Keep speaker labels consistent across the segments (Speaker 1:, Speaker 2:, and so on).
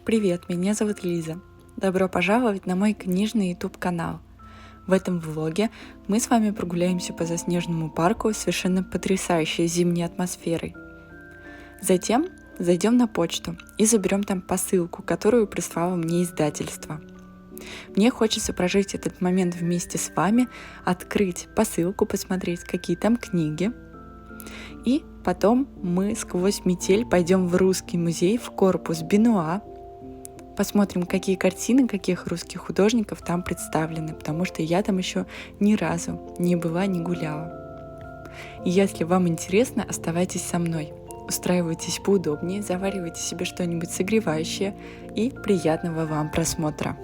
Speaker 1: Привет, меня зовут Лиза. Добро пожаловать на мой книжный YouTube-канал. В этом влоге мы с вами прогуляемся по заснеженному парку с совершенно потрясающей зимней атмосферой. Затем зайдем на почту и заберем там посылку, которую прислало мне издательство. Мне хочется прожить этот момент вместе с вами, открыть посылку, посмотреть, какие там книги. И потом мы сквозь метель пойдем в Русский музей, в корпус Бенуа. Посмотрим, какие картины, каких русских художников там представлены, потому что я там еще ни разу не была, не гуляла. И если вам интересно, оставайтесь со мной. Устраивайтесь поудобнее, заваривайте себе что-нибудь согревающее и приятного вам просмотра.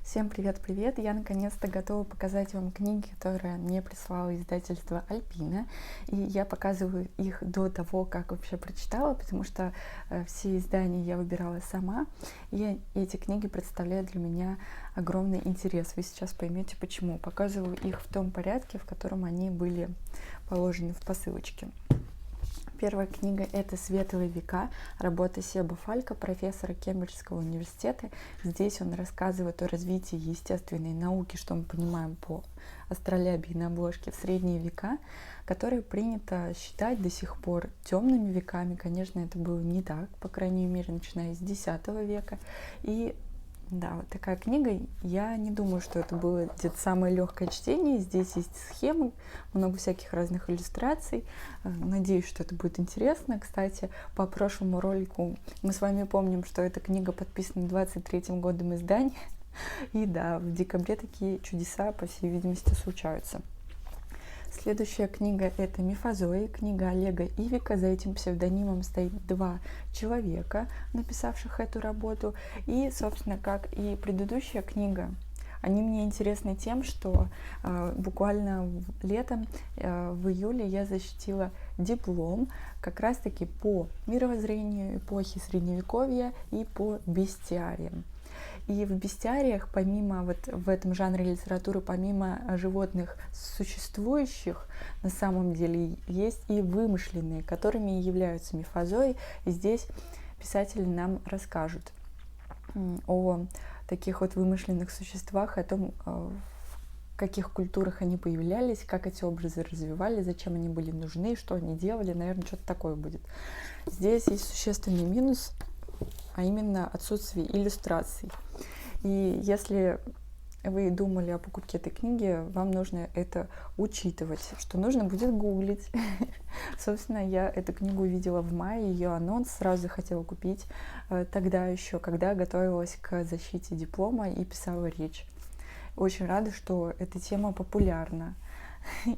Speaker 1: Всем привет-привет! Я наконец-то готова показать вам книги, которые мне прислало издательство Альпина. И я показываю их до того, как вообще прочитала, потому что все издания я выбирала сама. И эти книги представляют для меня огромный интерес. Вы сейчас поймете почему. Показываю их в том порядке, в котором они были положены в посылочке. Первая книга — это «Светлые века», работа Себа Фалька, профессора Кембриджского университета. Здесь он рассказывает о развитии естественной науки, что мы понимаем по астролябии на обложке, в средние века, которые принято считать до сих пор темными веками. Конечно, это было не так, по крайней мере, начиная с X века. И да, вот такая книга. Я не думаю, что это было где-то самое легкое чтение. Здесь есть схемы, много всяких разных иллюстраций. Надеюсь, что это будет интересно. Кстати, по прошлому ролику мы с вами помним, что эта книга подписана 23-м годом издания. И да, в декабре такие чудеса, по всей видимости, случаются. Следующая книга — это «Мифозои», книга Олега Ивика. За этим псевдонимом стоит два человека, написавших эту работу. И, собственно, как и предыдущая книга, они мне интересны тем, что буквально летом, в июле, я защитила диплом как раз-таки по мировоззрению эпохи Средневековья и по бестиариям. И в бестиариях, помимо вот в этом жанре литературы, помимо животных существующих, на самом деле есть и вымышленные, которыми являются мифозои. И здесь писатели нам расскажут о таких вот вымышленных существах, о том, в каких культурах они появлялись, как эти образы развивались, зачем они были нужны, что они делали. Наверное, что-то такое будет. Здесь есть существенный минус, а именно отсутствие иллюстраций. И если вы думали о покупке этой книги, вам нужно это учитывать, что нужно будет гуглить. Собственно, я эту книгу увидела в мае, ее анонс сразу захотела купить тогда еще, когда готовилась к защите диплома и писала речь. Очень рада, что эта тема популярна.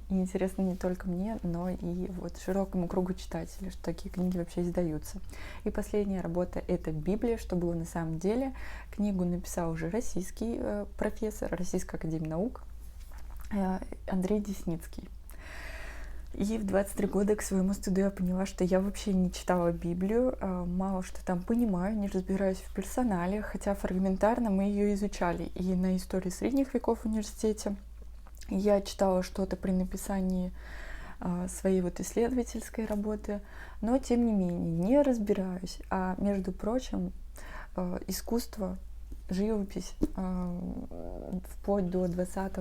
Speaker 1: И интересно не только мне, но и вот широкому кругу читателей, что такие книги вообще издаются. И последняя работа — это «Библия. Что было на самом деле». Книгу написал уже российский профессор Российской академии наук Андрей Десницкий. И в 23 года к своему стыду я поняла, что я вообще не читала Библию, мало что там понимаю, не разбираюсь в персонале, хотя фрагментарно мы ее изучали и на истории средних веков в университете. Я читала что-то при написании своей вот исследовательской работы, но тем не менее не разбираюсь. А между прочим, искусство, живопись вплоть до 20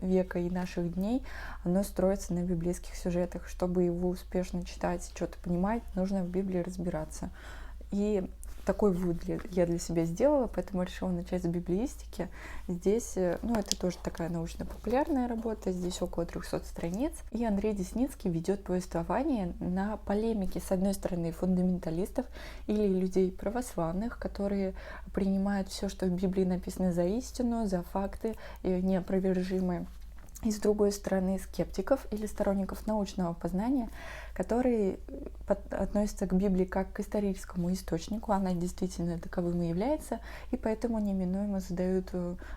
Speaker 1: века и наших дней, оно строится на библейских сюжетах. Чтобы его успешно читать, что-то понимать, нужно в Библии разбираться. И такой вывод я для себя сделала, поэтому решила начать с библеистики. Здесь, это тоже такая научно-популярная работа, здесь около 300 страниц. И Андрей Десницкий ведет повествование на полемике, с одной стороны, фундаменталистов или людей православных, которые принимают все, что в Библии написано, за истину, за факты неопровержимые. И с другой стороны, скептиков или сторонников научного познания, которые относятся к Библии как к историческому источнику, она действительно таковым и является, и поэтому неминуемо задают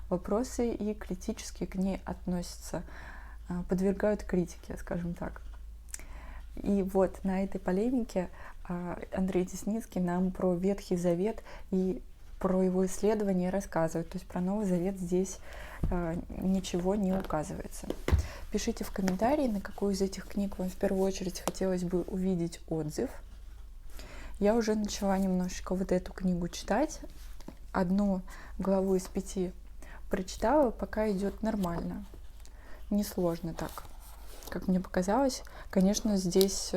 Speaker 1: вопросы и критически к ней относятся, подвергают критике, скажем так. И вот на этой полемике Андрей Десницкий нам про Ветхий Завет и про его исследования рассказывает, то есть про Новый Завет здесь ничего не указывается. Пишите в комментарии, на какую из этих книг вам в первую очередь хотелось бы увидеть отзыв. Я уже начала немножечко вот эту книгу читать. Одну главу из 5 прочитала, пока идет нормально. Несложно так, как мне показалось. Конечно, здесь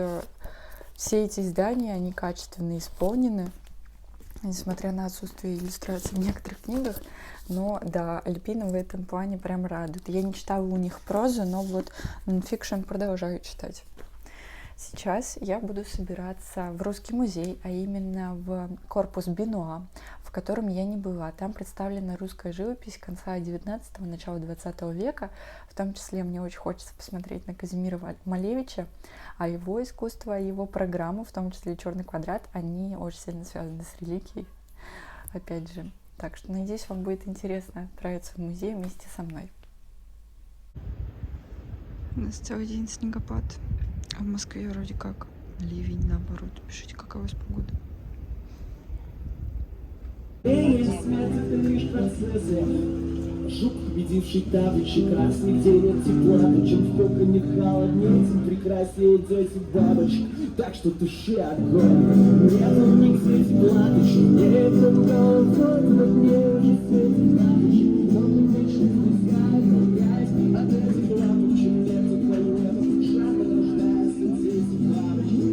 Speaker 1: все эти издания, они качественно исполнены, несмотря на отсутствие иллюстраций в некоторых книгах. Но да, Альпина в этом плане прям радует. Я не читала у них прозу, но вот нонфикшн продолжаю читать. Сейчас я буду собираться в Русский музей, а именно в корпус Бенуа, в котором я не была. Там представлена русская живопись конца 19-го, начала 20 века. В том числе мне очень хочется посмотреть на Казимира Малевича, а его искусство, его программу, в том числе «Черный квадрат», они очень сильно связаны с религией. Опять же, Так что надеюсь, вам будет интересно отправиться в музей вместе со мной. У нас целый день снегопад, а в Москве вроде как ливень, наоборот. Пишите, какая у вас погода.
Speaker 2: Жук, победивший тапочек, раз нигде нет тепла, чем в коконе холоднее, тем прекраснее дети бабочек. Так что дыши огонь, нету нигде тепла, ты нет такого, но мне уже светит тапочек. Но мы вечно пускай, грязь от этих лампочек, нету колет, шаг рождается дети бабочек.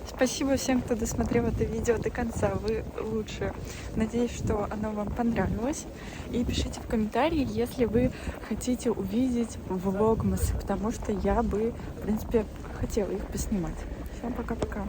Speaker 1: Спасибо всем, кто досмотрел это видео до конца. Вы лучшие. Надеюсь, что оно вам понравилось. И пишите в комментарии, если вы хотите увидеть влогмасы, потому что я бы, в принципе, хотела их поснимать. Всем пока-пока.